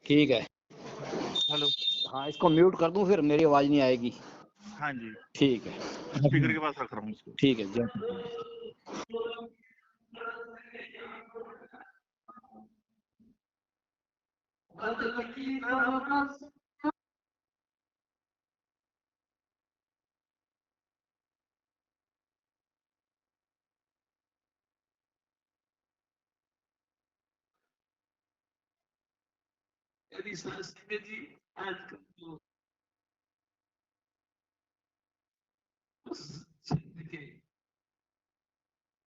ठीक है। हेलो। हाँ, इसको म्यूट कर दूं, फिर मेरी आवाज नहीं आएगी। हाँ जी, ठीक है, स्पीकर के पास रख रहा हूँ इसको। ठीक है। जी आजकल जो उस क्षेत्र के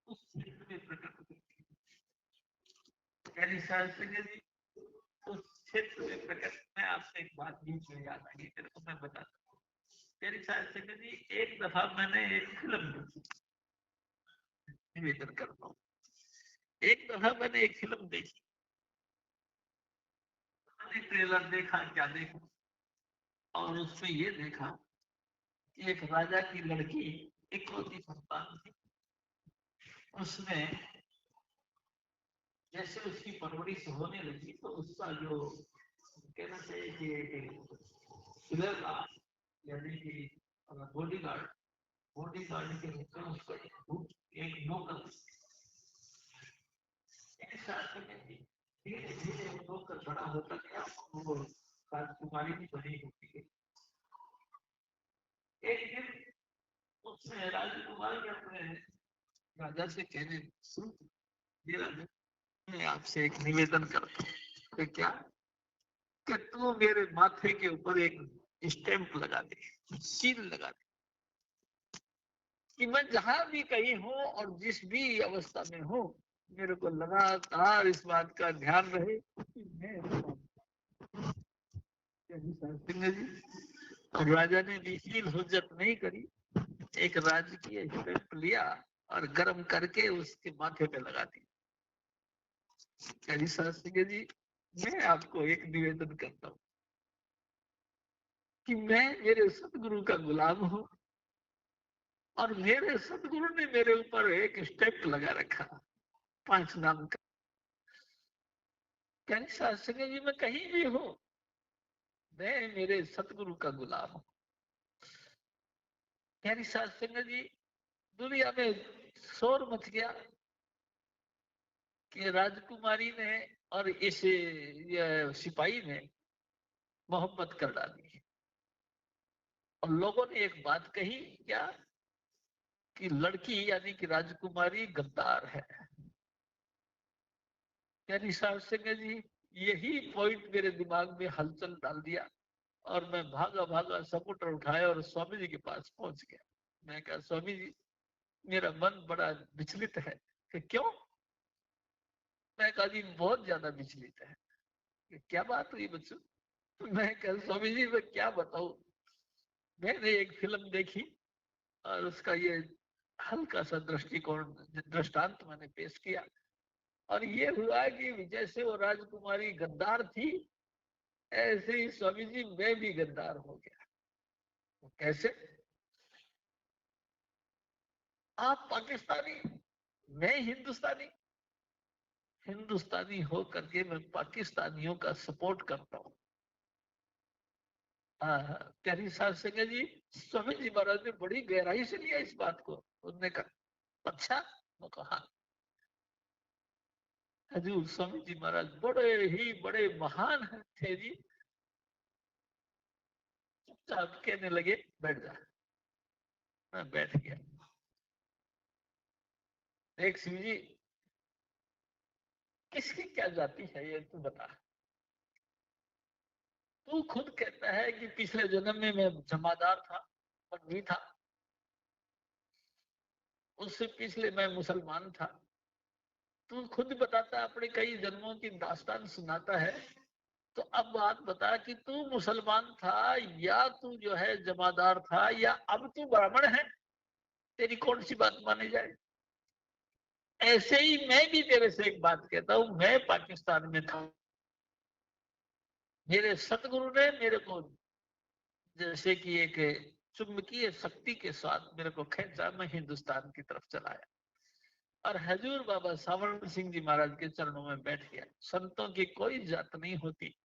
उस क्षेत्र में प्रकट होती है जी उस क्षेत्र में प्रकट। मैं आपसे एक बात बीच में याद आ गई, तेरे को मैं बताता हूँ। तेरी शास्त्री जी, एक दफा मैंने एक फिल्म देखी, निवेदन करता हूँ। एक दफा मैंने एक फिल्म देखी, मैंने ट्रेलर देखा, क्या देखा, और उसमें ये देखा कि एक राजा की लड़की इकलौती संतान थी। उसमें जैसे उसकी परवरिश होने लगी तो उसका जो कहना चाहिए कि यानी कि बॉडीगार्ड के रूप में उसका एक नौकर, धीरे धीरे नौकर बड़ा होता गया, वो राजकुमारी भी बड़ी होती गई। एक दिन उसने राजकुमारी अपने राजा से कहने शुरू, राजा मैं आपसे एक निवेदन करता हूँ कि क्या कि तू मेरे माथे के ऊपर एक स्टैंप लगा दे, सील लगा दे, कि मैं जहां भी कहीं हूँ और जिस भी अवस्था में हूँ, मेरे को लगातार इस बात का ध्यान रहे कि मैं जी। और राजा ने भी सील हुज्जत नहीं करी, एक राजकीय स्टैंप लिया और गर्म करके उसके माथे पे लगा दी। शास्त्री जी, मैं आपको एक निवेदन करता हूँ कि मैं मेरे सतगुरु का गुलाम हूँ और मेरे सतगुरु ने मेरे ऊपर एक स्टेप लगा रखा 5 नाम का। शास्त्री जी, मैं कहीं भी हूँ, मैं मेरे सतगुरु का गुलाम हूँ। शास्त्री जी, दुनिया में शोर मच गया कि राजकुमारी ने और इस सिपाही ने मोहब्बत कर डाली, और लोगों ने एक बात कही क्या कि लड़की यानी कि राजकुमारी गद्दार है। शास्त्री जी, यही पॉइंट मेरे दिमाग में हलचल डाल दिया और मैं भागा भागा सपुटर उठाया और स्वामी जी के पास पहुंच गया। मैं कहा, स्वामी जी, मेरा मन बड़ा विचलित है। कि क्यों? मैं कहा, जी बहुत ज्यादा विचलित है। कि क्या बात हुई बच्चों? मैं कहा, स्वामी जी मैं क्या बताऊं, मैंने एक फिल्म देखी और उसका ये हल्का सा दृष्टांत मैंने पेश किया, और ये हुआ कि जैसे वो राजकुमारी गद्दार थी, ऐसे ही स्वामी जी मैं भी गद्दार हो गया। कैसे? आप पाकिस्तानी, मैं हिंदुस्तानी, हिंदुस्तानी हो करके मैं पाकिस्तानियों का सपोर्ट करता हूँ। प्यारी शास्त्री जी, स्वामी जी महाराज ने बड़ी गहराई से लिया इस बात को। उन्होंने कहा, अच्छा? वो कहा, हजूर स्वामी जी महाराज बड़े महान थे जी। चुपचाप कहने लगे, बैठ जा। मैं बैठ गया। देख शिव जी, किसकी क्या जाति है ये तू बता। तू खुद कहता है कि पिछले जन्म में मैं जमादार था, बंदी था, उससे पिछले मैं मुसलमान था। तू खुद बताता, अपने कई जन्मों की दास्तान सुनाता है। तो अब बात बता कि तू मुसलमान था या तू जो है जमादार था, या अब तू ब्राह्मण है, तेरी कौन सी बात मानी जाए? ऐसे ही मैं भी तेरे से एक बात कहता हूं, मैं पाकिस्तान में था, मेरे सतगुरु ने मेरे को जैसे कि एक चुंबकीय शक्ति के साथ मेरे को खींचा, मैं हिंदुस्तान की तरफ चला आया और हजूर बाबा सावरण सिंह जी महाराज के चरणों में बैठ गया। संतों की कोई जात नहीं होती,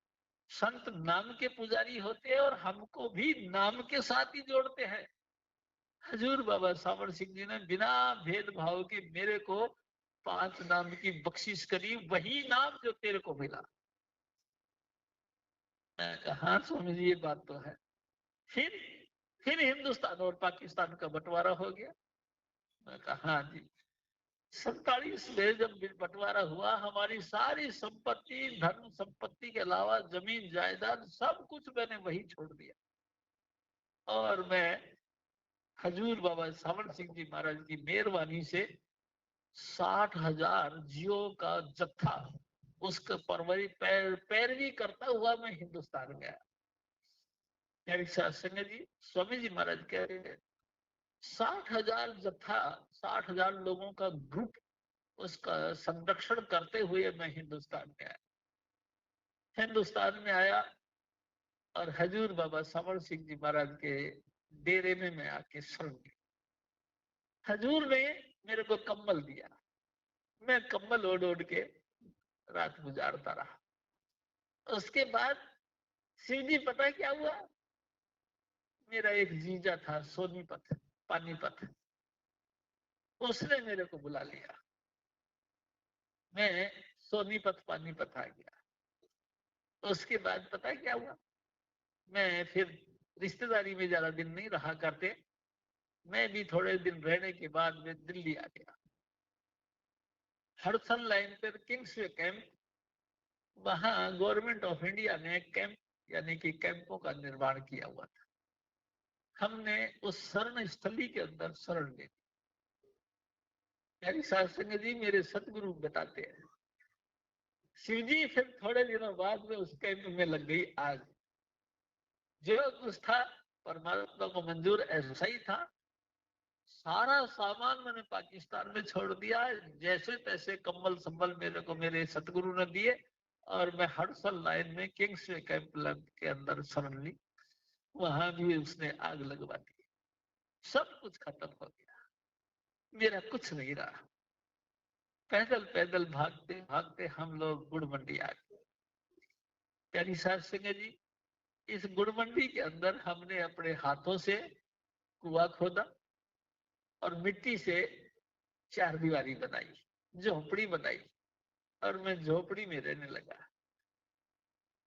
संत नाम के पुजारी होते हैं और हमको भी नाम के साथ ही जोड़ते हैं। हजूर बाबा सावर सिंह जी ने बिना भेदभाव के मेरे को 5 नाम की बख्शिश करी, वही नाम जो तेरे को मिला। मैं कहा हाँ स्वामी जी ये बात तो है। फिर हिंदुस्तान और पाकिस्तान का बंटवारा हो गया। मैं कहा हाँ जी। 47 में जब बंटवारा हुआ, हमारी सारी संपत्ति, धन संपत्ति के अलावा जमीन जायदाद सब कुछ मैंने वही छोड़ दिया और मैं हजूर बाबा सावन सिंह जी महाराज की मेहरबानी से 60,000 जियो का जत्था उसका पैरवी करता हुआ मैं हिंदुस्तान गया। मेरे साथ संगत जी, स्वामी जी महाराज कह रहे हैं 60,000 जत्था, 60,000 लोगों का ग्रुप, उसका संरक्षण करते हुए मैं हिंदुस्तान में आया। हिंदुस्तान में आया और हजूर बाबा सावर सिंह जी महाराज के डेरे में मैं आके शरण गया। हजूर ने मेरे को कंबल दिया, मैं कंबल ओढ़ ओढ़ के रात गुजारता रहा। उसके बाद शिव जी पता क्या हुआ, मेरा एक जीजा था सोनीपत, पानीपत, उसने मेरे को बुला लिया। मैं सोनीपत पानीपत आ गया। उसके बाद पता क्या हुआ, मैं फिर रिश्तेदारी में ज्यादा दिन नहीं रहा करते, मैं भी थोड़े दिन रहने के बाद मैं दिल्ली आ गया। हडसन लाइन पर किंग्सवे कैंप, वहां गवर्नमेंट ऑफ इंडिया ने कैंप यानी कि कैंपों का निर्माण किया हुआ था। हमने उस शरण स्थली के अंदर शरण ली। मेरी सत्संग जी मेरे सतगुरु बताते हैं, शिव जी फिर थोड़े दिनों बाद में उस कैंप में लग गई आग। जो कुछ था परमात्मा को मंजूर ऐसा ही था। सारा सामान मैंने पाकिस्तान में छोड़ दिया, जैसे तैसे कंबल संबल मेरे को मेरे सतगुरु ने दिए और मैं हडसन लाइन में किंग्सवे कैंप के अंदर शरण ली। वहां भी उसने आग लगवा दी, सब कुछ खत्म हो गया, मेरा कुछ नहीं रहा। पैदल पैदल भागते भागते हम लोग गुड़ मंडी आ गए। प्यारी साध संगत जी, इस गुड़ मंडी के अंदर हमने अपने हाथों से कुआं खोदा और मिट्टी से 4 दीवारी बनाई, झोपड़ी बनाई और मैं झोपड़ी में रहने लगा।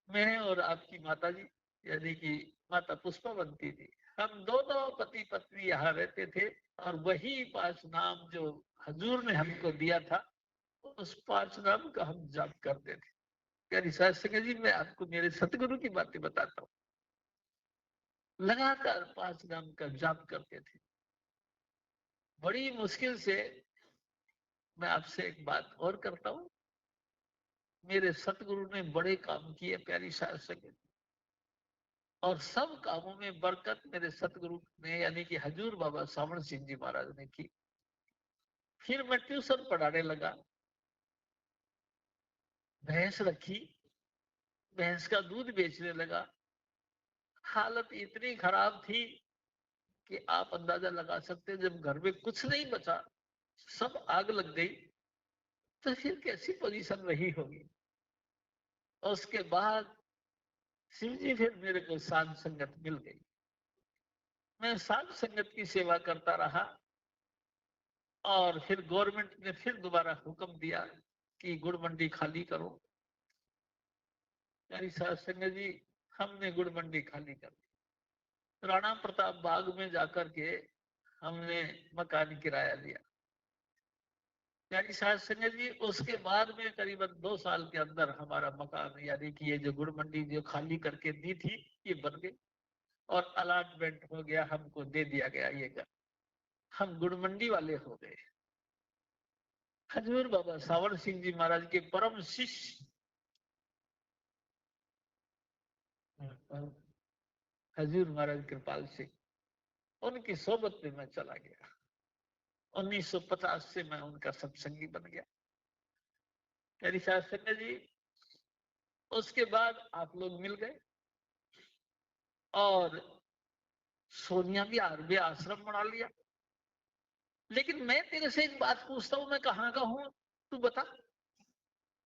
मैं और आपकी माता जी यानी कि माता पुष्पावंती थी, हम दोनों पति पत्नी यहाँ रहते थे और वही 5 नाम जो हजूर ने हमको दिया था, उस 5 नाम का हम जाप करते थे। प्यारी साध संगत जी, मैं आपको मेरे सतगुरु की बातें बताता हूँ। लगातार 5 नाम का जाप करते थे। बड़ी मुश्किल से मैं आपसे एक बात और करता हूँ, मेरे सतगुरु ने बड़े काम किए प्यारी साध संगत, और सब कामों में बरकत मेरे सतगुरु ने यानी कि हजूर बाबा सावन सिंह जी महाराज ने की। फिर मैं ट्यूशन पढ़ाने लगा, भैंस रखी, भैंस का दूध बेचने लगा। हालत इतनी खराब थी कि आप अंदाजा लगा सकते हैं, जब घर में कुछ नहीं बचा, सब आग लग गई, तो फिर कैसी पोजीशन रही होगी। और उसके बाद शिव जी फिर मेरे को साध संगत मिल गई। मैं साध संगत की सेवा करता रहा और फिर गवर्नमेंट ने फिर दोबारा हुक्म दिया कि गुड़ मंडी खाली करो। यानी साध संगत जी, हमने गुड़ मंडी खाली कर दी। राणा प्रताप बाग में जाकर के हमने मकान किराया लिया। यानी साध संगत जी, उसके बाद में करीबन 2 साल के अंदर हमारा मकान यानी कि ये जो गुड़ मंडी जो खाली करके दी थी, ये बन गई और अलॉटमेंट हो गया, हमको दे दिया गया ये घर। हम गुड़ मंडी वाले हो गए। हजूर बाबा सावन सिंह जी महाराज के परम शिष्य हजूर महाराज कृपाल सिंह, उनकी सोबत में मैं चला गया। 1950 से मैं उनका सत्संगी बन गया। मेरी साथ संगत जी, उसके बाद आप लोग मिल गए और सोनिया भी आरबी आश्रम बना लिया। लेकिन मैं तेरे से एक बात पूछता हूं, मैं कहाँ का हूं तू बता।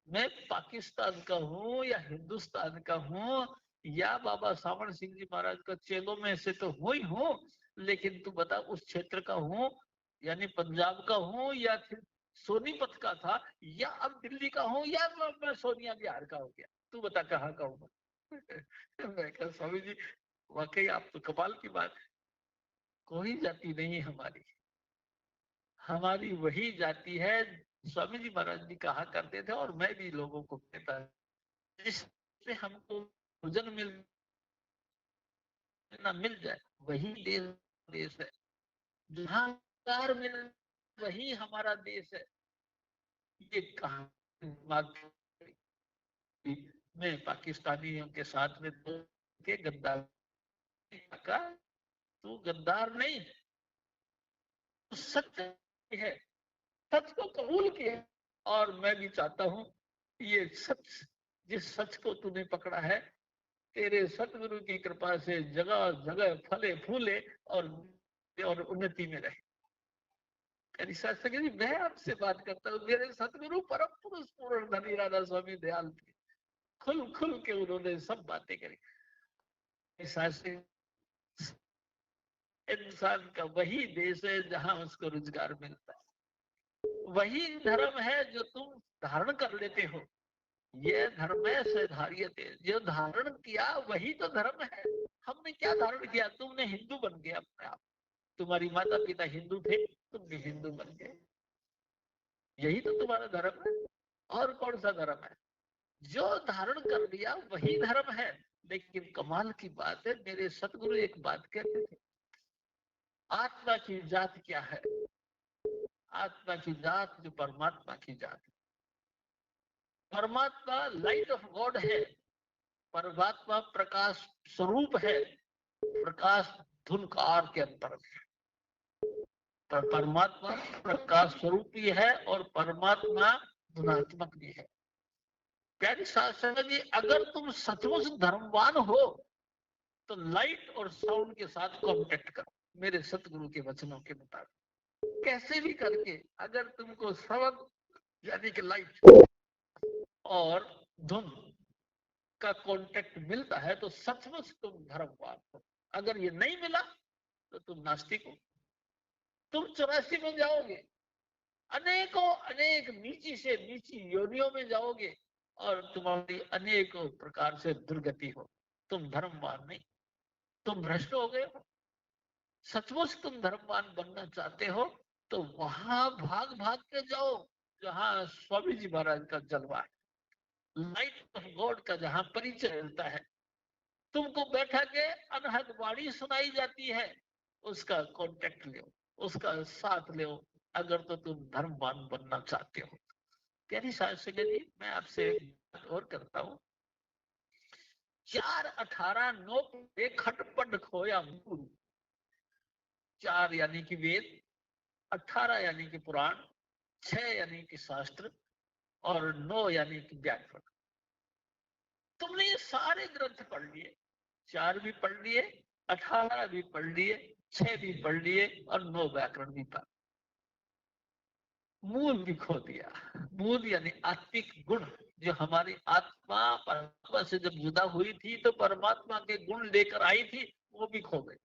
मैं पाकिस्तान का हूँ या हिंदुस्तान का हूँ या बाबा सावण सिंह जी महाराज का चेलों में से तो हूँ ही हूँ, लेकिन तू बता उस क्षेत्र का हूँ, यानी पंजाब का हूँ या फिर सोनीपत का था, या अब दिल्ली का हूँ, या मैं सोनिया बिहार का हो गया, तू बता कहाँ का हूँ। मैं कहा स्वामी जी वाकई आप तो कमाल की बात, कोई जाति नहीं हमारी, हमारी वही जाति है। स्वामी जी महाराज जी कहा करते थे और मैं भी लोगों को कहता, जिससे हमको भोजन मिल जाए वही देश है, जहाँ कार मिल वही हमारा देश है। ये कहा मैं पाकिस्तानियों के साथ में तो के गद्दार का, तू गद्दार नहीं, तू सत्य है, सच को कबूल किया। और मैं भी चाहता हूँ ये सच, जिस सच को तूने पकड़ा है, तेरे सतगुरु की कृपा से जगह जगह फले फूले और उन्नति में रहे। मैं आपसे बात करता हूँ, मेरे सतगुरु परम पुरुष पूर्ण धनी राधा स्वामी दयाल थे, खुल खुल के उन्होंने सब बातें करी। इंसान का वही देश है जहाँ उसको रोजगार मिलता है, वही धर्म है जो तुम धारण कर लेते हो। ये धर्म से धारियते, जो धारण किया वही तो धर्म है। हमने क्या धारण किया, तुमने हिंदू बन गए अपने आप, तुम्हारी माता पिता हिंदू थे, तुम भी हिंदू बन गए, यही तो तुम्हारा धर्म है। और कौन सा धर्म है, जो धारण कर लिया वही धर्म है। लेकिन कमाल की बात है, मेरे सतगुरु एक बात कहते थे, आत्मा की जात क्या है, आत्मा की जात जो परमात्मा की जात है। परमात्मा लाइट ऑफ गॉड है, परमात्मा प्रकाश स्वरूप है, प्रकाश धुनकार के अंतर में, पर परमात्मा प्रकाश स्वरूप भी है और परमात्मा धुनात्मक भी है। प्यारी शास्त्र जी, अगर तुम सचमुच धर्मवान हो तो लाइट और साउंड के साथ कांटेक्ट करो, मेरे सतगुरु के वचनों के मुताबिक कैसे भी करके अगर तुमको श्रवण यानी कि लाइट और धुन का कांटेक्ट मिलता है तो सचमुच तुम धर्मवान हो। अगर ये नहीं मिला तो तुम नास्तिक हो, तुम 84 में जाओगे, अनेकों अनेक नीची से नीची योनियों में जाओगे और तुम्हारी अनेकों प्रकार से दुर्गति हो। तुम धर्मवान नहीं, तुम भ्रष्ट हो गए हो। सचमुच तुम धर्मवान बनना चाहते हो तो वहां भाग भाग के जाओ जहां स्वामी जी महाराज का जलवा है, लाइट ऑफ गॉड का जहां परिचय मिलता है। तुमको बैठा के अनहद वाणी सुनाई जाती है, उसका कांटेक्ट लो, उसका साथ लो, अगर तो तुम धर्मवान बनना चाहते हो। प्यारी शास्त्री जी, मैं आपसे एक बात और करता हूँ, 4:18:9 एक खटपट खोया मूल, 4 यानी कि वेद, 18 यानी कि पुराण, 6 यानी कि शास्त्र और 9 यानी कि व्याकरण। तुमने ये सारे ग्रंथ पढ़ लिए, 4 भी पढ़ लिए, 18 भी पढ़ लिए, 6 भी पढ़ लिए और 9 व्याकरण भी पढ़, मूल भी खो दिया। मूल यानी आत्मिक गुण, जो हमारी आत्मा परमात्मा से जब जुदा हुई थी तो परमात्मा के गुण लेकर आई थी, वो भी खो गए।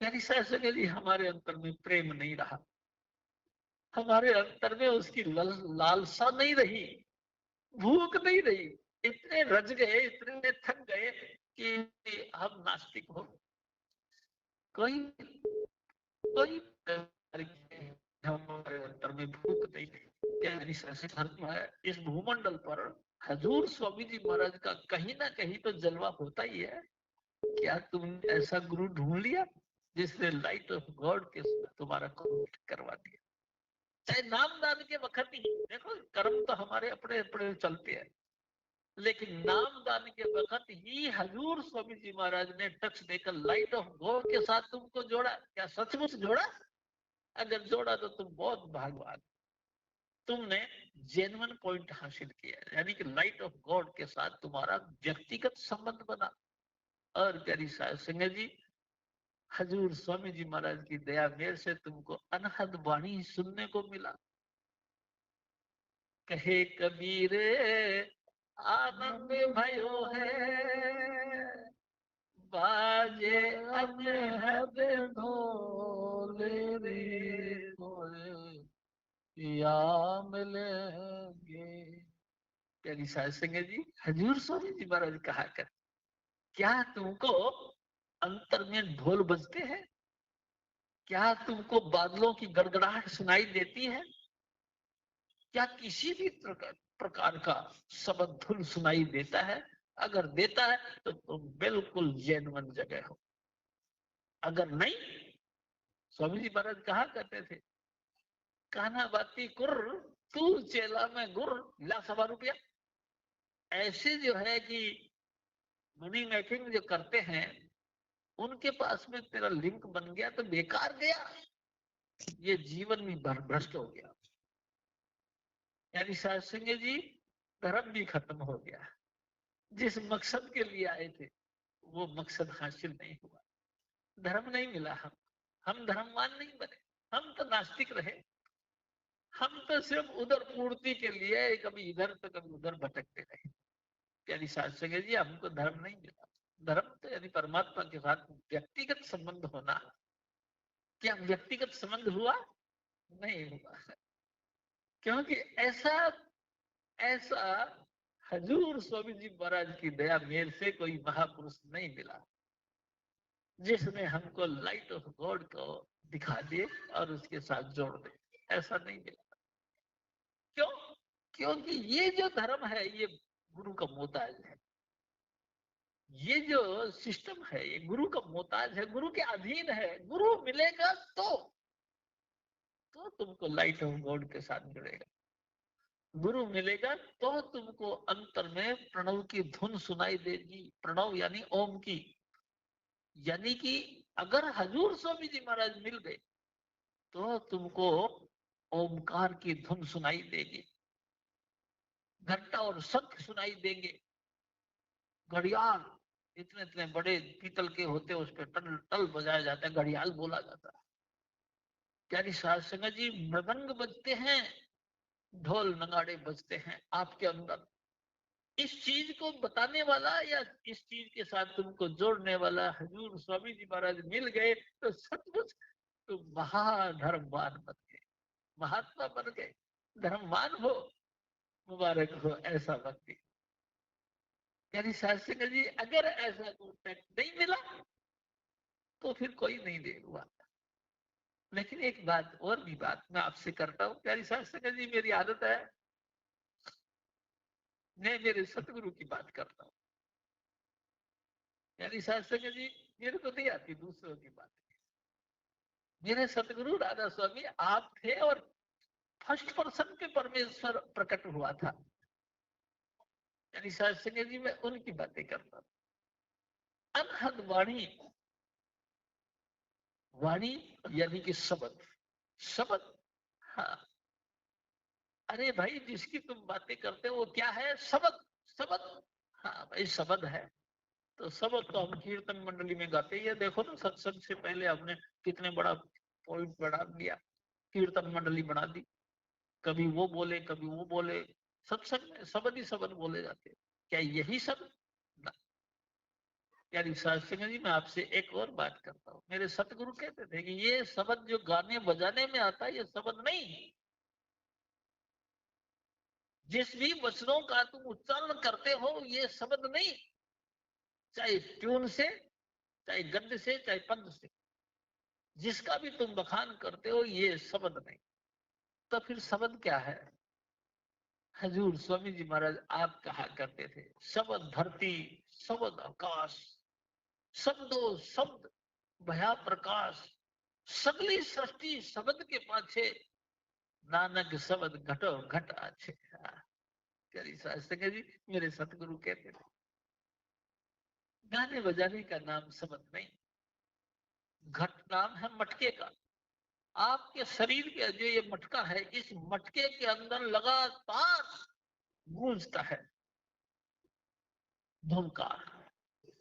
यानी सहसगली हमारे अंतर में प्रेम नहीं रहा, हमारे अंतर में उसकी लालसा नहीं रही, भूख नहीं रही, इतने रज गए, इतने थक गए कि हम नास्तिक हो। कोई कोई हमारे अंतर में भूख नहीं है। इस भूमंडल पर हजूर स्वामी जी महाराज का कहीं ना कहीं तो जलवा होता ही है। क्या तुमने ऐसा गुरु ढूंढ लिया जिसने लाइट ऑफ गॉड के साथ तुम्हारा कॉन्टेक्ट करवा दिया? चाहे नामदान के वक्त ही देखो, कर्म तो हमारे अपने अपने चलते हैं, लेकिन नामदान के वक्त ही हजूर स्वामी जी महाराज ने टच देकर लाइट ऑफ गॉड के साथ तुमको जोड़ा। क्या सचमुच जोड़ा? अगर जोड़ा तो तुम बहुत भाग्यवान, तुमने जेन्युइन पॉइंट हासिल किया, यानी कि लाइट ऑफ गॉड के साथ तुम्हारा व्यक्तिगत संबंध बना। और प्यारी साहब सिंह जी, हजूर स्वामी जी महाराज की दया मेर से तुमको अनहद वाणी सुनने को मिला। कहे कबीर आनंद भयो है, बाजे अनहद ढोले रे या मिलेंगे। प्यारी साध संगत जी, हजूर स्वामी जी महाराज कहा कर, क्या तुमको अंतर में ढोल बजते हैं? क्या तुमको बादलों की गड़गड़ाहट सुनाई देती है? क्या किसी भी प्रकार का शब्द धुन सुनाई देता है? अगर देता है तो तुम बिल्कुल जेन्युइन जगह हो, अगर नहीं, स्वामी जी महाराज कहा करते थे, कान्हा बाती कुर तू चेला में गुर, ला 1.25 रुपया। ऐसे जो है कि मनी मेकिंग जो करते हैं, उनके पास में तेरा लिंक बन गया तो बेकार गया, ये जीवन में भ्रष्ट हो गया। यानी साध संगत जी, धर्म भी खत्म हो गया। जिस मकसद के लिए आए थे वो मकसद हासिल नहीं हुआ, धर्म नहीं मिला। हम धर्मवान नहीं बने, हम तो नास्तिक रहे। हम तो सिर्फ उधर पूर्ति के लिए कभी इधर तो कभी उधर भटकते रहे। यानी साध संगत जी, हमको धर्म नहीं मिला। धर्म तो यानी परमात्मा के साथ व्यक्तिगत संबंध होना। क्या व्यक्तिगत संबंध हुआ? नहीं हुआ, क्योंकि ऐसा हजूर स्वामी जी महाराज की दया मेल से कोई महापुरुष नहीं मिला जिसने हमको लाइट ऑफ गॉड को दिखा दे और उसके साथ जोड़ दे। ऐसा नहीं मिला। क्यों? क्योंकि ये जो धर्म है ये गुरु का मोहताज है। ये जो सिस्टम है ये गुरु का मोहताज है, गुरु के अधीन है। गुरु मिलेगा तो तुमको लाइट ऑफ गॉड के साथ जुड़ेगा। गुरु मिलेगा तो तुमको अंतर में प्रणव की धुन सुनाई देगी। प्रणव यानी ओम की, यानी कि अगर हजूर स्वामी जी महाराज मिल गए तो तुमको ओमकार की धुन सुनाई देगी, घंटा और शंख सुनाई देंगे, घड़ियाल इतने इतने बड़े पीतल के होते हैं, उस पर टल टल बजाया जाता है, घड़ियाल बोला जाता है। प्यारी साध संगत जी, मृदंग बजते हैं, ढोल नगाड़े बजते हैं आपके अंदर। इस चीज को बताने वाला या इस चीज के साथ तुमको जोड़ने वाला हजूर स्वामी जी महाराज मिल गए तो सचमुच तुम महाधर्मवान बन गए, महात्मा बन गए, धर्मवान हो, मुबारक हो ऐसा व्यक्ति। यानी साध संगत जी, अगर ऐसा कॉन्टैक्ट नहीं मिला तो फिर कोई नहीं दे हुआ। लेकिन एक बात और भी बात मैं आपसे करता हूँ प्यारी साध संगत जी, मेरी आदत है मैं मेरे सतगुरु की बात करता हूँ। यानी साध संगत जी, मेरे को नहीं आती दूसरों की बात। मेरे सतगुरु राधा स्वामी आप थे और फर्स्ट पर्सन पे परमेश्वर प्रकट हुआ था। यानी साध संगत जी, मैं उनकी बातें करता हूँ। अनहद वाणी, वाणी यानी कि शब्द, शब्द। हाँ, अरे भाई जिसकी तुम बातें करते हो वो क्या है? शब्द, शब्द। हाँ भाई शब्द है तो शब्द तो हम कीर्तन मंडली में गाते ही है। देखो ना, सत्संग से पहले हमने कितने बड़ा पॉइंट बढ़ा दिया, कीर्तन मंडली बना दी। कभी वो बोले कभी वो बोले, सत्संग में शब्द ही शब्द बोले जाते। क्या यही शब्द? यानी साध संगत जी, मैं आपसे एक और बात करता हूँ। मेरे सतगुरु कहते थे कि ये शब्द जो गाने बजाने में आता है ये शब्द नहीं। जिस भी वचनों का तुम उच्चारण करते हो ये शब्द नहीं, चाहे ट्यून से, चाहे गद्य से, चाहे पद से, जिसका भी तुम बखान करते हो ये शब्द नहीं। तो फिर शब्द क्या है? हजूर स्वामी जी महाराज आप कहा करते थे, शब्द धरती, शब्द आकाश, शब्दों शब्द भया प्रकाश, सगली सृष्टि शब्द के पाछे, नानक शब्द घटो घट आछे। जी, मेरे सतगुरु कहते थे गाने बजाने का नाम शब्द नहीं, घट नाम है मटके का। आपके शरीर के जो ये मटका है, इस मटके के अंदर लगातार गूंजता है धुनकार,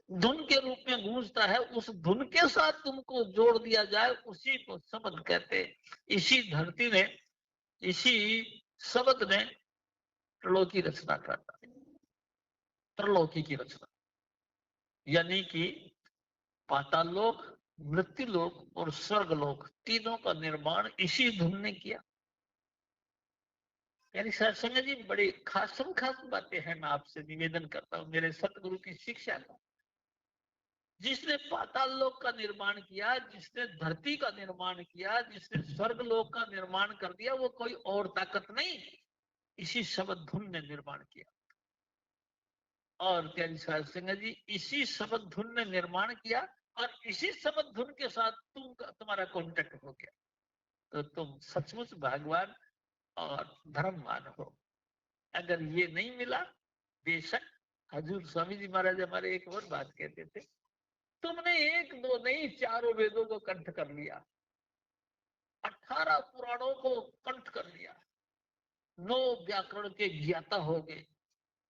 धुन के रूप में गूंजता है। उस धुन के साथ तुमको जोड़ दिया जाए, उसी को शब्द कहते। इसी धरती ने, इसी शब्द ने त्रिलोकी रचना करता, त्रिलोकी की रचना, यानी कि पाताल लोक, मृत्यु लोक और स्वर्ग लोक, तीनों का निर्माण इसी धुन ने किया। यानी सत्संग जी बड़ी खास बातें हैं, मैं आपसे निवेदन करता हूँ मेरे सतगुरु की शिक्षा का। जिसने पाताल लोक का निर्माण किया, जिसने धरती का निर्माण किया, जिसने स्वर्ग लोक का निर्माण कर दिया, वो कोई और ताकत नहीं, इसी शब्द धुन ने निर्माण किया। और प्यारी साध संगत जी, इसी शब्द धुन ने निर्माण किया और इसी शब्द धुन के साथ तुम्हारा कांटेक्ट हो गया, तो तुम सचमुच भगवान और धर्मवान हो। अगर ये नहीं मिला, बेशक हजूर स्वामी जी महाराज हमारे एक और बात कहते थे, तुमने एक दो नहीं चारों वेदों को कंठ कर लिया, 18 पुराणों को कंठ कर लिया, 9 व्याकरण के ज्ञाता हो गए,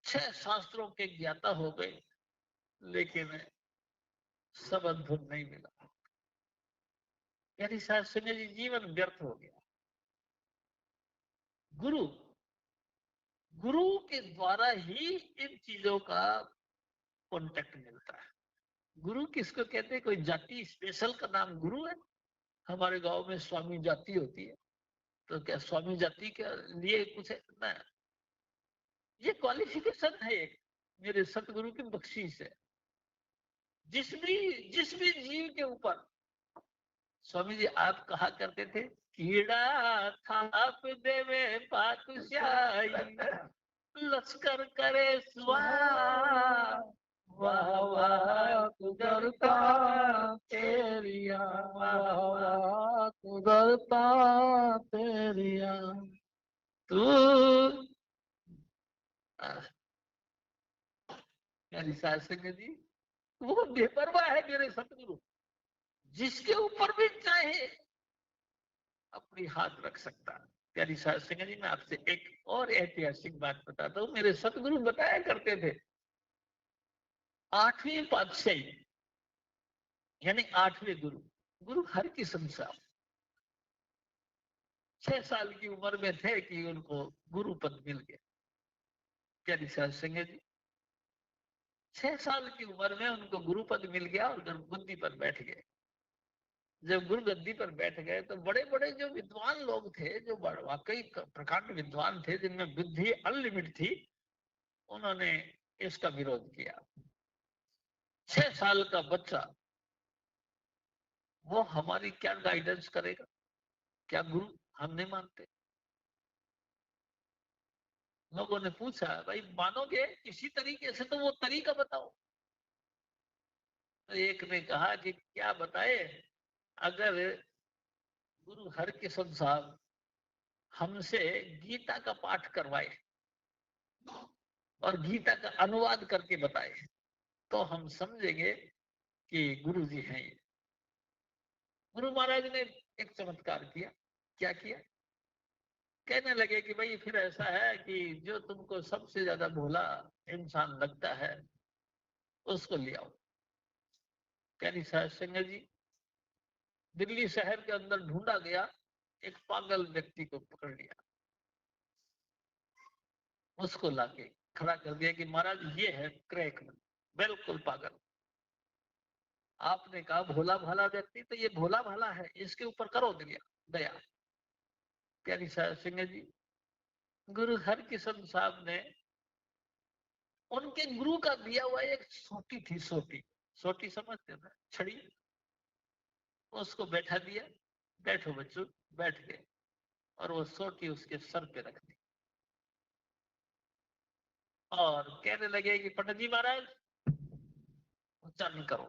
6 शास्त्रों के ज्ञाता हो गए, लेकिन शब्द धुन नहीं मिला। यानी शास्त्र जी जीवन व्यर्थ हो गया। गुरु गुरु के द्वारा ही इन चीजों का कांटेक्ट मिलता है। गुरु किसको कहते हैं? कोई जाति स्पेशल का नाम गुरु है? हमारे गांव में स्वामी जाति होती है, तो क्या स्वामी जाति के लिए कुछ है? ना, ये क्वालिफिकेशन है एक मेरे सतगुरु की बख्शीश है। जिस भी जीव के ऊपर, स्वामी जी आप कहा करते थे, कीड़ा थाप देवे पातशाही, लश्कर करे स्वाहा, वाह वाह कुदरता तेरिया, वाह वाह कुदरता तेरिया, तू मेरी सास संगत जी, वो बेपरवाह है मेरे सतगुरु, जिसके ऊपर भी चाहे अपनी हाथ रख सकता। प्यारी साध संगत जी, मैं आपसे एक और ऐतिहासिक बात बताता हूँ। मेरे सतगुरु बताया करते थे, 8वीं पातशाही यानी 8वें गुरु, गुरु हरकिशन साहब 6 साल की उम्र में थे कि उनको गुरु पद मिल गया। प्यारी साध संगत जी, 6 साल की उम्र में उनको गुरु पद मिल गया और गुरुगद्दी पर बैठ गए। जब गुरु गद्दी पर बैठ गए तो बड़े बड़े जो विद्वान लोग थे, जो वाकई प्रकांड विद्वान थे, जिनमें बुद्धि अनलिमिटेड थी, उन्होंने इसका विरोध किया। 6 साल का बच्चा, वो हमारी क्या गाइडेंस करेगा? क्या गुरु? हम नहीं मानते। लोगों ने पूछा, भाई मानोगे किसी तरीके से, तो वो तरीका बताओ। तो एक ने कहा कि क्या बताए, अगर गुरु हरकिशन साहब हमसे गीता का पाठ करवाए और गीता का अनुवाद करके बताए, तो हम समझेंगे कि गुरु जी हैं ये। गुरु महाराज ने एक चमत्कार किया। क्या किया? कहने लगे कि भाई फिर ऐसा है कि जो तुमको सबसे ज्यादा भोला इंसान लगता है, उसको ले आओ। प्यारी साध संगत जी, दिल्ली शहर के अंदर ढूंढा गया, एक पागल व्यक्ति को पकड़ लिया, उसको लाके खड़ा कर दिया कि महाराज ये है क्रैक, बिल्कुल पागल। आपने कहा भोला भाला व्यक्ति, तो ये भोला भाला है, इसके ऊपर करो दया। प्यारी साध संगत जी, गुरु हरकिशन साहब ने उनके गुरु का दिया हुआ एक सोटी थी, सोटी समझते ना, छड़ी, उसको बैठा दिया, बैठो बच्चों, बैठ गए, और वो सोटी उसके सर पे रख दी और कहने लगे कि पंडित जी महाराज उच्चारण करो,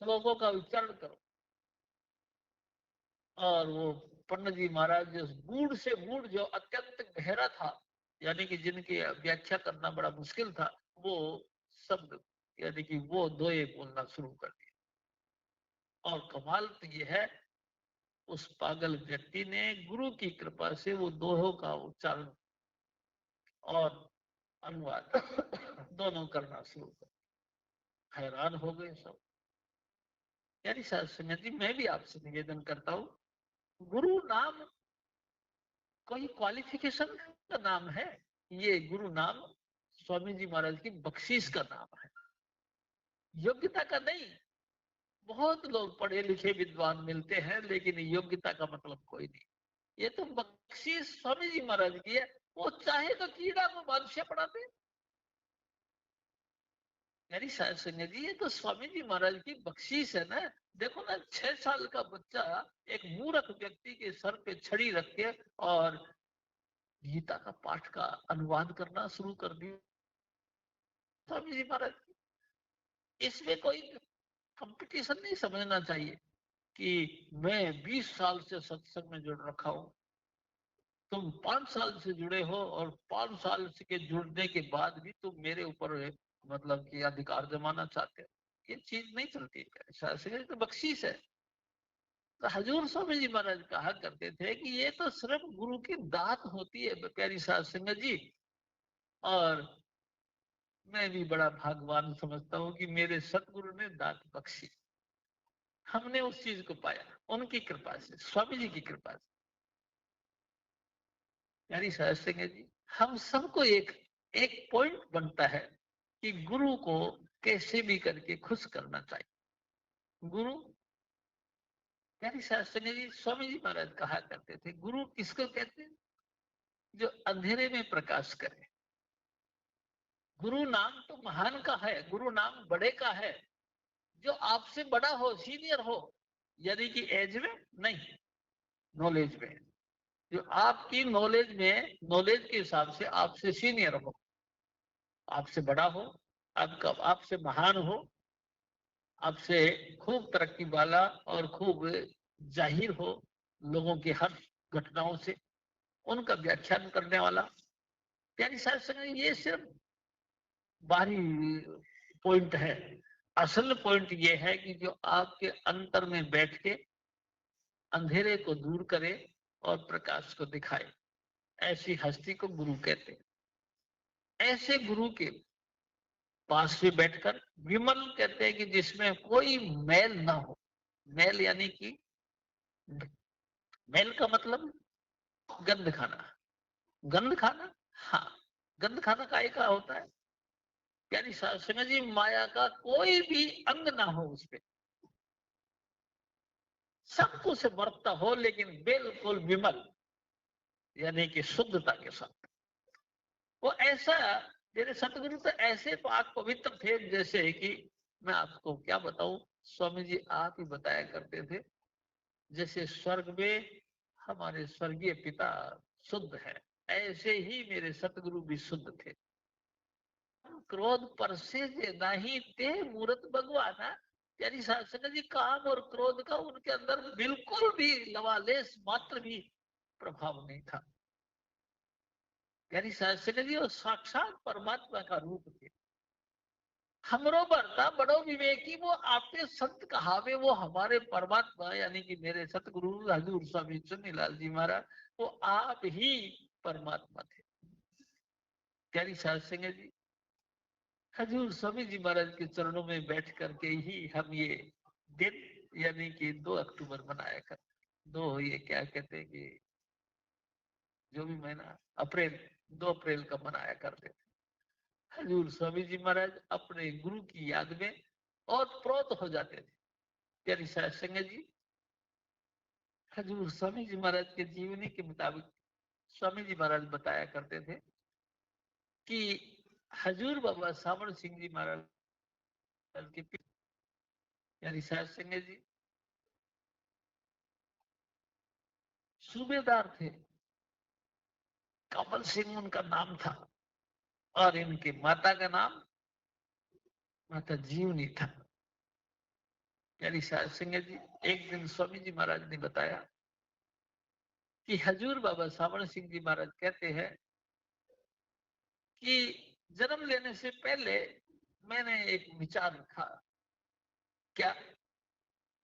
श्लोकों का उच्चारण करो। और वो पंडित जी महाराज जो गूढ़ से गूढ़, जो अत्यंत गहरा था, यानी कि जिनकी व्याख्या करना बड़ा मुश्किल था, वो शब्द यानी कि वो दोए बोलना शुरू कर दिया। और कमाल तो ये है, उस पागल व्यक्ति ने गुरु की कृपा से वो दोहों का उच्चारण और अनुवाद दोनों करना शुरू कर। हैरान हो गए सब। यानी साध संगत जी, मैं भी आपसे निवेदन करता हूँ, गुरु नाम कोई क्वालिफिकेशन का नाम है? ये गुरु नाम स्वामी जी महाराज की बख्शीश का नाम है, योग्यता का नहीं। बहुत लोग पढ़े लिखे विद्वान मिलते हैं, लेकिन योग्यता का मतलब कोई नहीं। ये तो बख्शीश स्वामी जी महाराज की है। वो चाहे तो कीड़ा को बादशाह पढ़ा दे। मेरी साहब संगत जी, ये तो स्वामी जी महाराज की बख्शीश है ना। देखो ना, 6 साल का बच्चा एक मूर्ख व्यक्ति के सर पे छड़ी रख के और गीता का पाठ का अनुवाद करना शुरू कर दिया। स्वामी जी महाराज, इसमें कोई कंपटीशन नहीं समझना चाहिए कि मैं 20 साल से सत्संग में जुड़ रखा हूं, तुम 5 साल से जुड़े हो और 5 साल के जुड़ने के बाद भी तुम मेरे ऊपर मतलब कि अधिकार जमाना चाहते हो। ये चीज नहीं चलती है। शास्त्री तो बख्शीश है। तो हजूर स्वामी जी महाराज कहा करते थे कि ये तो सिर्फ गुरु की दात होती है प्यारी साध संगत जी। और मैं भी बड़ा भाग्यवान समझता हूँ कि मेरे सतगुरु ने दात बख्शी। हमने उस चीज को पाया उनकी कृपा से, स्वामी जी की कृपा से। प्यारी साध संगत जी, हम सबको एक एक पॉइंट बनता है कि गुरु को कैसे भी करके खुश करना चाहिए। गुरु, प्यारी साध संगत जी, स्वामी जी महाराज कहा करते थे, गुरु किसको कहते हैं? जो अंधेरे में प्रकाश करे। गुरु नाम तो महान का है, गुरु नाम बड़े का है, जो आपसे बड़ा हो, सीनियर हो, यानी कि एज में नहीं, नॉलेज में। जो आपकी नॉलेज में, नॉलेज के हिसाब से आपसे सीनियर हो, आपसे बड़ा हो, आपसे महान हो, आपसे खूब तरक्की वाला और खूब जाहिर हो लोगों की हर घटनाओं से, उनका व्याख्यान करने वाला। प्यारी साहब संग, ये सिर्फ बाहरी पॉइंट है। असल पॉइंट ये है कि जो आपके अंतर में बैठ के अंधेरे को दूर करे और प्रकाश को दिखाए, ऐसी हस्ती को गुरु कहते हैं। ऐसे गुरु के पास में बैठकर, विमल कहते हैं कि जिसमें कोई मैल ना हो। मैल यानी कि, मैल का मतलब गंध खाना। गंध खाना, हाँ, गंध खाना काय का होता है? प्यारी सासंग जी, माया का कोई भी अंग ना हो उस पे, सब कुछ बरतता हो, लेकिन बिल्कुल विमल यानी कि शुद्धता के साथ। वो ऐसा, मेरे सतगुरु तो ऐसे पाक पवित्र थे, जैसे कि मैं आपको क्या बताऊं, स्वामी जी आप ही बताया करते थे, जैसे स्वर्ग में हमारे स्वर्गीय पिता शुद्ध है, ऐसे ही मेरे सतगुरु भी शुद्ध थे। क्रोध पर से नहीं ते मूर्त भगवाना। यानी शासक जी, काम और क्रोध का उनके अंदर बिल्कुल भी लवालेस मात्र भी प्रभाव नहीं था। यानी शासक जी वो साक्षात परमात्मा का रूप थे। हमरो बरता बड़ो विवेकी, वो आपके संत कहावे, वो हमारे परमात्मा यानी कि मेरे सतगुरु हजूर स्वामी चुन्नीलाल जी महाराज, वो आप ही परमात्मा थे। यानी शासक जी, हजूर स्वामी जी महाराज के चरणों में बैठ करके ही हम ये दिन यानी कि 2 अक्टूबर मनाया कर, दो ये क्या कहते हैं कि जो भी महीना, अप्रैल, 2 अप्रैल का मनाया करते थे। हजूर स्वामी जी महाराज अपने गुरु की याद में और प्रोत हो जाते थे। प्यारी साध संगत जी, हजूर स्वामी जी महाराज के जीवनी के मुताबिक स्वामी जी महाराज बताया करते थे कि हजूर बाबा सावण सिंह जी महाराज के यानी साध संगत जी सूबेदार थे, कमल सिंह उनका नाम था, और इनकी माता का नाम माता जीवनी था। यानी साध संगत जी, एक दिन स्वामी जी महाराज ने बताया कि हजूर बाबा सावण सिंह जी महाराज कहते हैं कि जन्म लेने से पहले मैंने एक विचार रखा। क्या?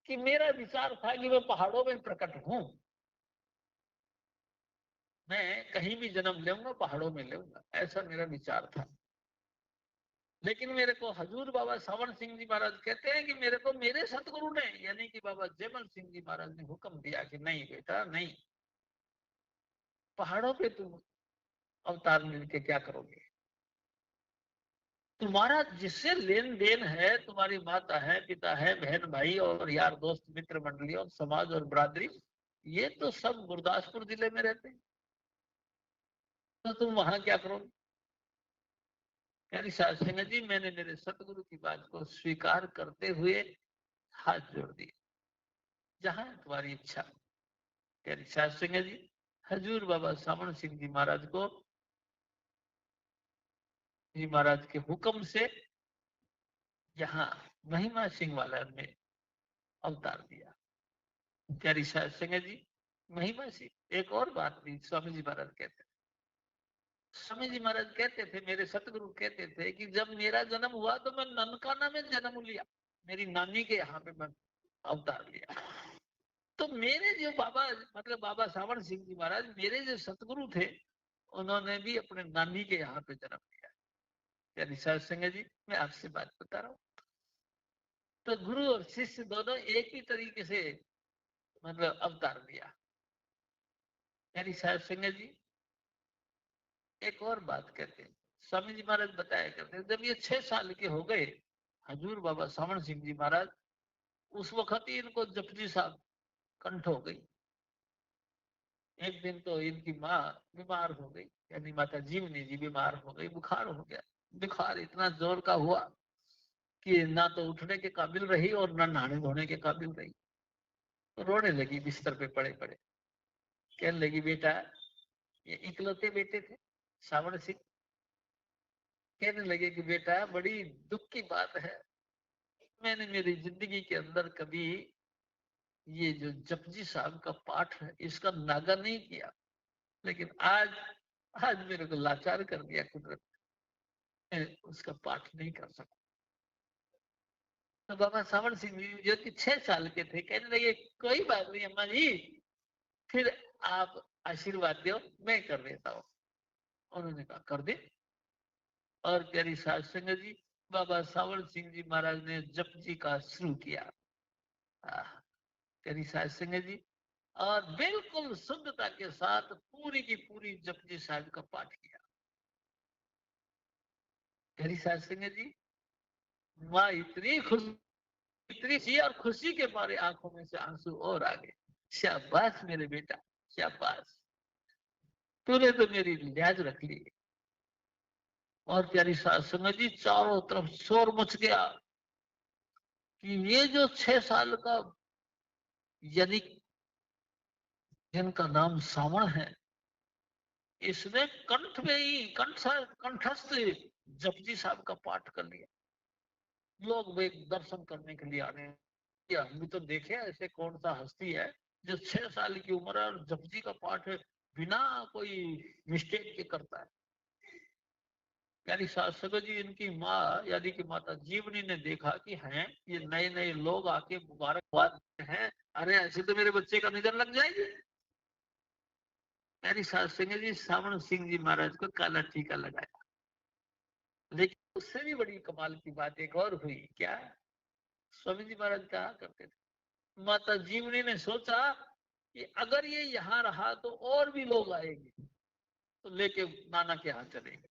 कि मेरा विचार था कि मैं पहाड़ों में प्रकट हूं, मैं कहीं भी जन्म लूंगा पहाड़ों में लूंगा, ऐसा मेरा विचार था। लेकिन मेरे को हजूर बाबा सावण सिंह जी महाराज कहते हैं कि मेरे को मेरे सतगुरु ने यानी कि बाबा जयमल सिंह जी महाराज ने हुक्म दिया कि नहीं बेटा, नहीं, पहाड़ों पे तुम अवतार मिलके क्या करोगे? तुम्हारा जिससे लेन देन है, तुम्हारी माता है, पिता है, बहन भाई और यार दोस्त मित्र मंडली और समाज और बरादरी, ये तो सब गुरदासपुर जिले में रहते हैं। तो तुम वहां क्या करोगे? यानी साध संगत जी, मैंने मेरे सतगुरु की बात को स्वीकार करते हुए हाथ जोड़ दिए, जहां है तुम्हारी इच्छा। यानी साध संगत जी, हजूर बाबा सामण सिंह जी महाराज को, जी महाराज के हुक्म से यहाँ महिमा सिंह वाला में अवतार दिया। प्यारी साध संगत जी, महिमा सिंह, एक और बात भी स्वामी जी महाराज कहते थे। स्वामी जी महाराज कहते थे, मेरे सतगुरु कहते थे कि जब मेरा जन्म हुआ तो मैं ननकाना में जन्म लिया, मेरी नानी के यहाँ पे मैं अवतार लिया। तो मेरे जो बाबा, मतलब बाबा सावण सिंह जी महाराज, मेरे जो सतगुरु थे, उन्होंने भी अपने नानी के यहाँ पे जन्म लिया। यानी साध संगत जी, मैं आपसे बात बता रहा हूँ। तो गुरु और शिष्य दोनों एक ही तरीके से मतलब अवतार लिया। यानी साध संगत जी, एक और बात कहते हैं, स्वामी जी महाराज बताया करते हैं, जब ये 6 साल के हो गए हजूर बाबा सावण सिंह जी महाराज, उस वक्त ही इनको जपजी साहब कंठ हो गई। एक दिन तो इनकी माँ बीमार हो गई, यानी माता जीवनी जी बीमार हो गई, बुखार हो गया। बुखार इतना जोर का हुआ कि ना तो उठने के काबिल रही और ना नहाने धोने के काबिल रही। तो रोने लगी बिस्तर पे पड़े पड़े, कहने लगी, बेटा, ये इकलौते बेटे थे सावण सिंह, कहने लगे कि बेटा, बड़ी दुख की बात है, मैंने मेरी जिंदगी के अंदर कभी ये जो जपजी साहब का पाठ है इसका नागा नहीं किया, लेकिन आज आज मेरे को लाचार कर दिया कुदरत, मैं उसका पाठ नहीं कर सका। तो बाबा सावण सिंह जी जो कि 6 साल के थे, कहने लगे, कोई बात नहीं अम्मा जी, फिर आप आशीर्वाद दो, मैं कर देता हूँ। उन्होंने कहा, कर दे। और प्यारी साध संगत जी, बाबा सावण सिंह जी महाराज ने जपजी का शुरू किया। प्यारी साध संगत जी, और बिल्कुल शुद्धता के साथ पूरी की पूरी जपजी साहब का पाठ किया। प्यारी साध संगत जी, माँ इतनी खुश, इतनी सी, और खुशी के मारे आंखों में से आंसू और आ गए। शाबाश मेरे बेटा, शाबाश, तूने तो मेरी लिहाज रख ली। और प्यारी साध संगत जी, चारों तरफ शोर मच गया कि ये जो 6 साल का, यानी जिनका नाम सावण है, इसने कंठ में ही कंठस्थ जपजी साहब का पाठ कर लिया। लोग वे दर्शन करने के लिए आने, हम भी तो देखे ऐसे कौन सा हस्ती है जो 6 साल की उम्र है और जपजी का पाठ बिना कोई मिस्टेक के करता है। यानी शासक जी, इनकी माँ यानी कि माता जीवनी ने देखा कि हैं ये नए नए लोग आके मुबारकबाद हैं, अरे ऐसे तो मेरे बच्चे का निधन लग जाएगी। यानी शासक जी, सावण सिंह जी महाराज को काला टीका लगाया। लेकिन उससे भी बड़ी कमाल की बात एक और हुई। क्या? स्वामी जी महाराज कहा करते थे, माता जीवनी ने सोचा कि अगर ये यहाँ रहा तो और भी लोग आएंगे, तो लेके नाना के यहाँ चलेंगे।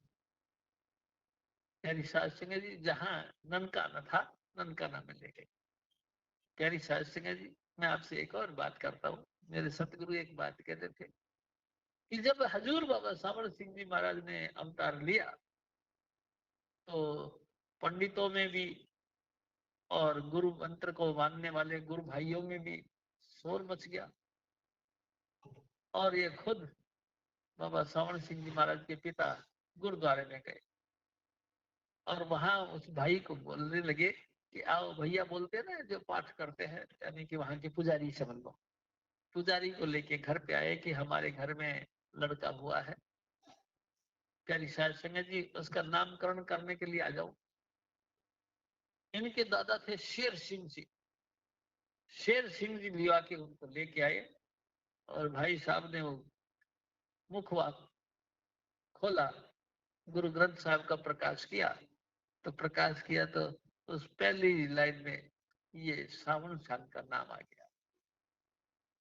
प्यारी साध संगत जी, जहाँ ननकाना था, ननकाना में ले गए। प्यारी साध संगत जी, मैं आपसे एक और बात करता हूँ। मेरे सतगुरु एक बात कहते थे कि जब हजूर बाबा सावण सिंह जी महाराज ने अवतार लिया, तो पंडितों में भी और गुरु मंत्र को मानने वाले गुरु भाइयों में भी शोर मच गया। और ये खुद बाबा सावण सिंह जी महाराज के पिता गुरुद्वारे में गए और वहां उस भाई को बोलने लगे कि आओ भैया, बोलते ना जो पाठ करते हैं, यानी कि वहां के पुजारी समझ लो, पुजारी को लेके घर पे आए कि हमारे घर में लड़का हुआ है, प्यारी साध संगत जी, उसका नामकरण करने के लिए आ जाओ। इनके दादा थे शेर सिंह जी, शेर सिंह जी लिवा के उनको लेके आए और भाई साहब ने वो मुखवा खोला, गुरु ग्रंथ साहब का प्रकाश किया। तो प्रकाश किया तो उस पहली लाइन में ये सावण साहब का नाम आ गया।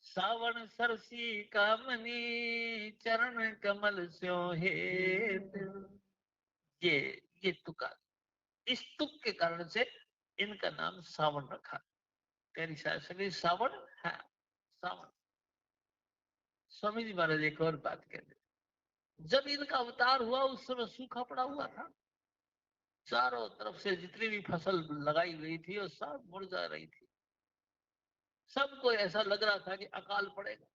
सावन सरसी कामनी चरण कमल स्यो हेत। ये तुका, इस तुक के कारण से इनका नाम सावन रखा। तेरी शास्त्री सावन है, सावन। स्वामी जी महाराज एक और बात कहते, जब इनका अवतार हुआ उस समय सूखा पड़ा हुआ था, चारों तरफ से जितनी भी फसल लगाई गई थी वो सब मुरझा रही थी, सबको ऐसा लग रहा था कि अकाल पड़ेगा।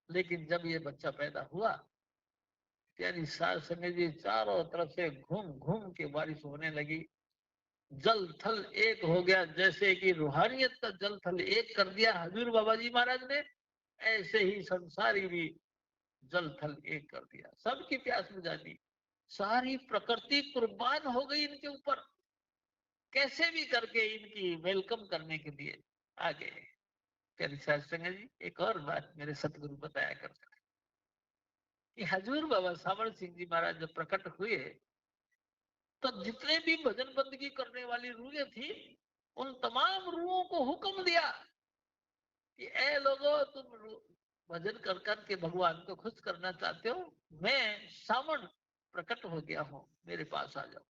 लेकिन जब ये बच्चा पैदा हुआ, यानी सात समय जी चारों तरफ से घूम घूम के बारिश होने लगी, जल थल एक हो गया। जैसे कि रूहानियत का जल थल एक कर दिया हजूर बाबा जी महाराज ने, ऐसे ही संसारी भी जल थल एक कर दिया, सबकी प्यास बुझा दी। सारी प्रकृति कुर्बान हो गई इनके ऊपर, कैसे भी करके इनकी वेलकम करने के लिए आ गए। जी एक और बात मेरे सतगुरु बताया करते थे कि हजूर बाबा सावर सिंह जी महाराज जब प्रकट हुए तो जितने भी भजन बंदगी करने वाली रूहें थी, उन तमाम रूहों को हुक्म दिया कि ए लोगों, तुम भजन कर कर के भगवान को खुश करना चाहते हो, मैं सावन प्रकट हो गया हूँ, मेरे पास आ जाओ।